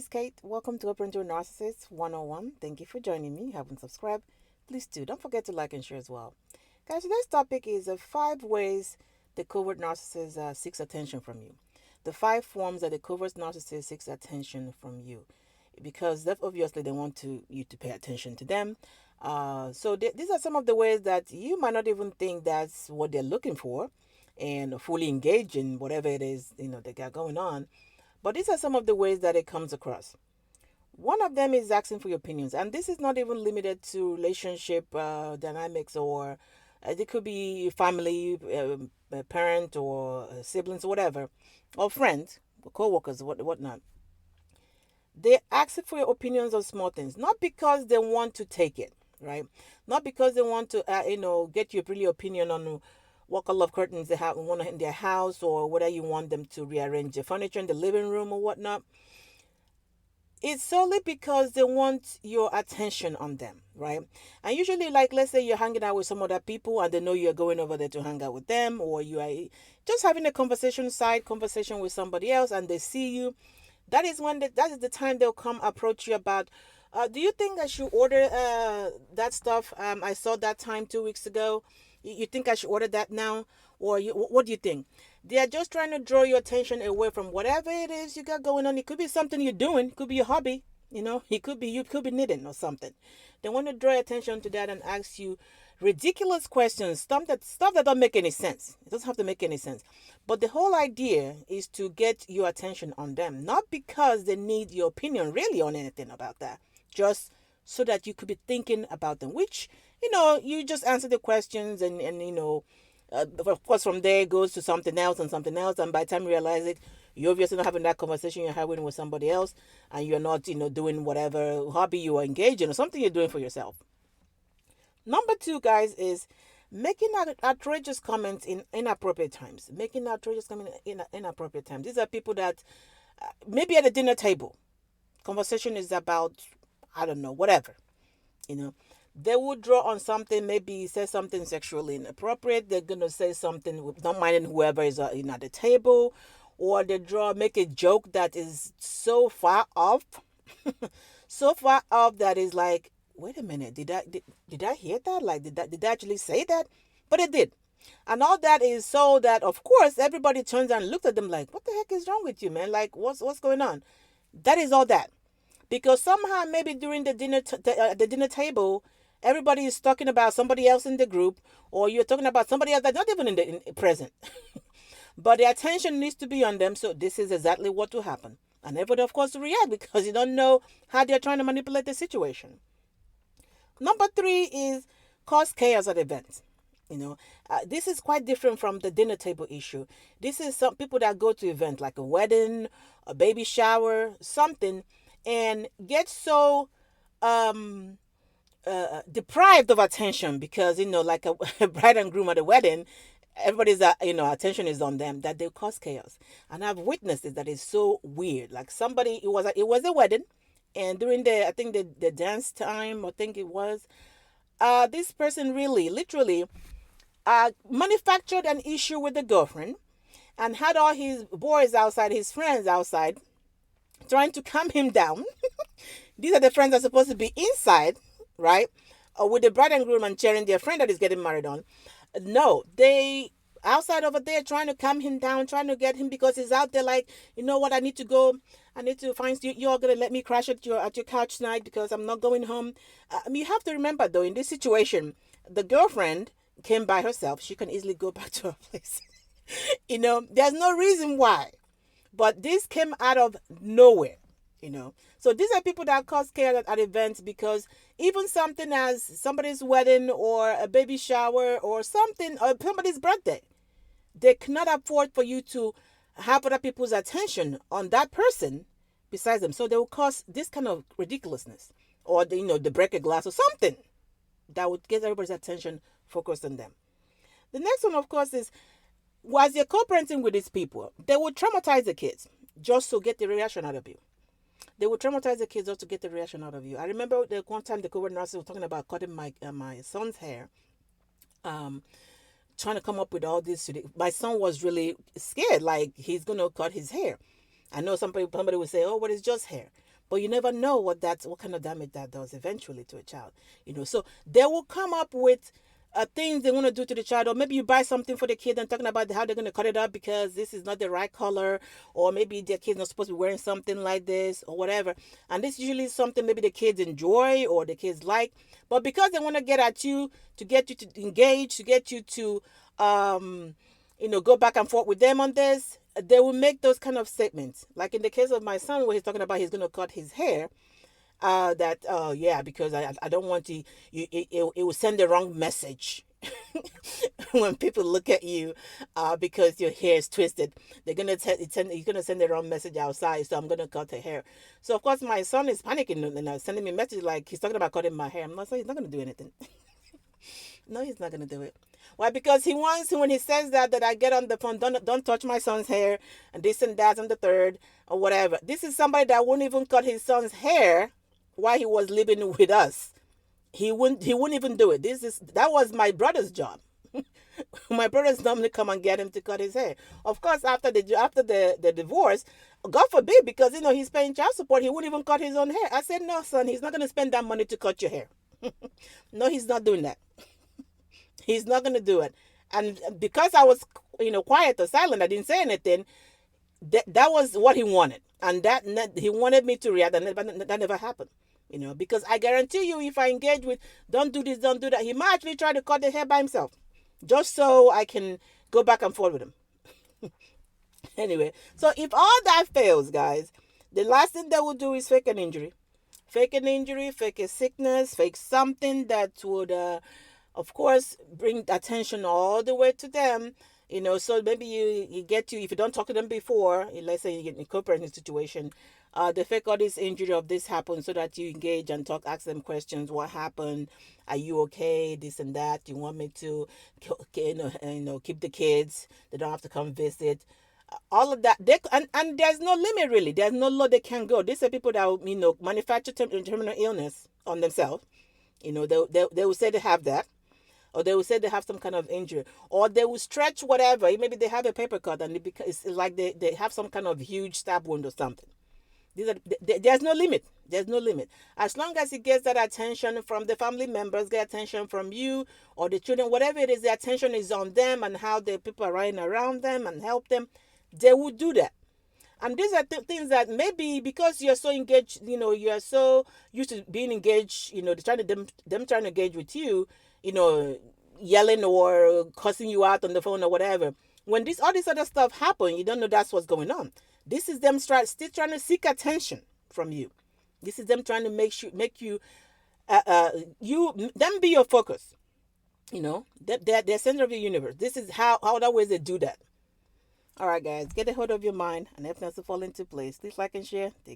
is Kate. Welcome to Open to Narcissist 101. Thank you for joining me. Haven't subscribed? Please do. Don't forget to like and share as well. Guys, today's topic is 5 ways the covert narcissist seeks attention from you. The 5 forms that the covert narcissist seeks attention from you. Because that obviously they want you to pay attention to them. These are some of the ways that you might not even think that's what they're looking for and fully engage in whatever it is they got going on. But these are some of the ways that it comes across. One of them is asking for your opinions, and this is not even limited to relationship dynamics, or it could be family, a parent, or siblings, or whatever, or friends, co-workers, whatnot. They ask for your opinions on small things, not because they want to take it, right? Not because they want to, get your really opinion on what color of curtains they have want in their house, or whether you want them to rearrange the furniture in the living room or whatnot. It's solely because they want your attention on them, right? And usually, like, let's say you're hanging out with some other people and they know you're going over there to hang out with them, or you are just having a side conversation with somebody else and they see you. That is the time they'll come approach you about, do you think I should order that stuff? I saw that time 2 weeks ago. You think I should order that now? Or what do you think? They are just trying to draw your attention away from whatever it is you got going on. It could be something you're doing. It could be your hobby. It could be you could be knitting or something. They want to draw your attention to that and ask you ridiculous questions, stuff that don't make any sense. It doesn't have to make any sense. But the whole idea is to get your attention on them, not because they need your opinion really on anything about that. Just so that you could be thinking about them, which, you just answer the questions and of course, from there it goes to something else and something else. And by the time you realize it, you're obviously not having that conversation you're having with somebody else, and you're not, doing whatever hobby you are engaged in or something you're doing for yourself. Number 2, guys, is making outrageous comments in inappropriate times. Making outrageous comments in inappropriate times. These are people that maybe at a dinner table, conversation is about, I don't know, whatever, you know. They will draw on something, maybe say something sexually inappropriate. They're going to say something, not minding whoever is at the table. Or they make a joke that is so far off, so far off that is like, wait a minute, did I hear that? Like, did I actually say that? But it did. And all that is so that, of course, everybody turns and looks at them like, what the heck is wrong with you, man? Like, what's going on? That is all that. Because somehow, maybe during the dinner table, everybody is talking about somebody else in the group, or you're talking about somebody else that's not even in present. But the attention needs to be on them, so this is exactly what will happen. And everybody, of course, will react because you don't know how they're trying to manipulate the situation. Number 3 is cause chaos at events. This is quite different from the dinner table issue. This is some people that go to events like a wedding, a baby shower, something, and get so deprived of attention because, like a bride and groom at a wedding, everybody's attention is on them, that they cause chaos. And I've witnessed it. That is so weird. Like somebody, it was a wedding, and during the dance time, I think it was, this person really literally manufactured an issue with the girlfriend and had all his boys outside, his friends outside, trying to calm him down. These are the friends that are supposed to be inside, right? With the bride and groom and cheering their friend that is getting married on. No, they outside over there trying to calm him down, trying to get him, because he's out there like, you know what, I need to go. I need to find you. You're gonna let me crash at your couch tonight because I'm not going home. You have to remember though, in this situation, the girlfriend came by herself. She can easily go back to her place. There's no reason why, but this came out of nowhere. So these are people that cause chaos at events because even something as somebody's wedding or a baby shower or something, or somebody's birthday, they cannot afford for you to have other people's attention on that person besides them. So they will cause this kind of ridiculousness, or they break a glass or something that would get everybody's attention focused on them. The next one, of course, is as you're co-parenting with these people, they will traumatize the kids just to get the reaction out of you. They would traumatize the kids just to get the reaction out of you. I remember the one time the covert narcissist was talking about cutting my son's hair, trying to come up with all this. My son was really scared, like he's gonna cut his hair. I know somebody would say, "Oh, but it's just hair," but you never know what kind of damage that does eventually to a child. So they will come up with things they want to do to the child, or maybe you buy something for the kid and talking about how they're going to cut it up because this is not the right color, or maybe their kid's not supposed to be wearing something like this or whatever. And this usually is something maybe the kids enjoy or the kids like, but because they want to get at you, to get you to engage, to get you to go back and forth with them on this, they will make those kind of statements. Like in the case of my son, where he's talking about he's going to cut his hair, that yeah, because I don't want to, it will send the wrong message. When people look at you because your hair is twisted, they're gonna you're gonna send the wrong message outside, so I'm gonna cut the hair. So of course my son is panicking and sending me a message like he's talking about cutting my hair. I'm not saying he's not gonna do anything. No, he's not gonna do it. Why? Because he wants, when he says that I get on the phone, don't touch my son's hair and this and that and the third or whatever. This is somebody that wouldn't even cut his son's hair while he was living with us. He wouldn't even do it. That was my brother's job. My brothers normally come and get him to cut his hair. Of course, after the divorce, God forbid, because he's paying child support, he wouldn't even cut his own hair. I said, no, son, he's not going to spend that money to cut your hair. No, he's not doing that. He's not going to do it. And because I was, quiet or silent, I didn't say anything. That was what he wanted, and that he wanted me to react, and that never happened. Because I guarantee you, if I engage with, don't do this, don't do that, he might actually try to cut the hair by himself, just so I can go back and forth with him. Anyway, so if all that fails, guys, the last thing they will do is fake an injury. Fake an injury, fake a sickness, fake something that would, of course, bring attention all the way to them. So maybe you get to, if you don't talk to them before, let's say you get in a co-parenting situation, they fake all this injury of this happened so that you engage and talk, ask them questions. What happened? Are you okay? This and that. You want me to, keep the kids? They don't have to come visit. All of that. And there's no limit really. There's no law they can go. These are people that manufacture terminal illness on themselves. They will say they have that, or they will say they have some kind of injury, or they will stretch whatever. Maybe they have a paper cut and it's like they have some kind of huge stab wound or something. There's no limit. There's no limit. As long as it gets that attention from the family members, get attention from you or the children, whatever it is, the attention is on them and how the people are running around them and help them, they will do that. And these are things that maybe because you're so engaged, you're so used to being engaged, them trying to engage with you, yelling or cussing you out on the phone or whatever. When all this other stuff happen, you don't know that's what's going on. This is them still trying to seek attention from you. This is them trying to make you them be your focus. They're center of the universe. This is how other ways they do that. All right, guys, get a hold of your mind, and everything else will fall into place. Please like and share. Take care.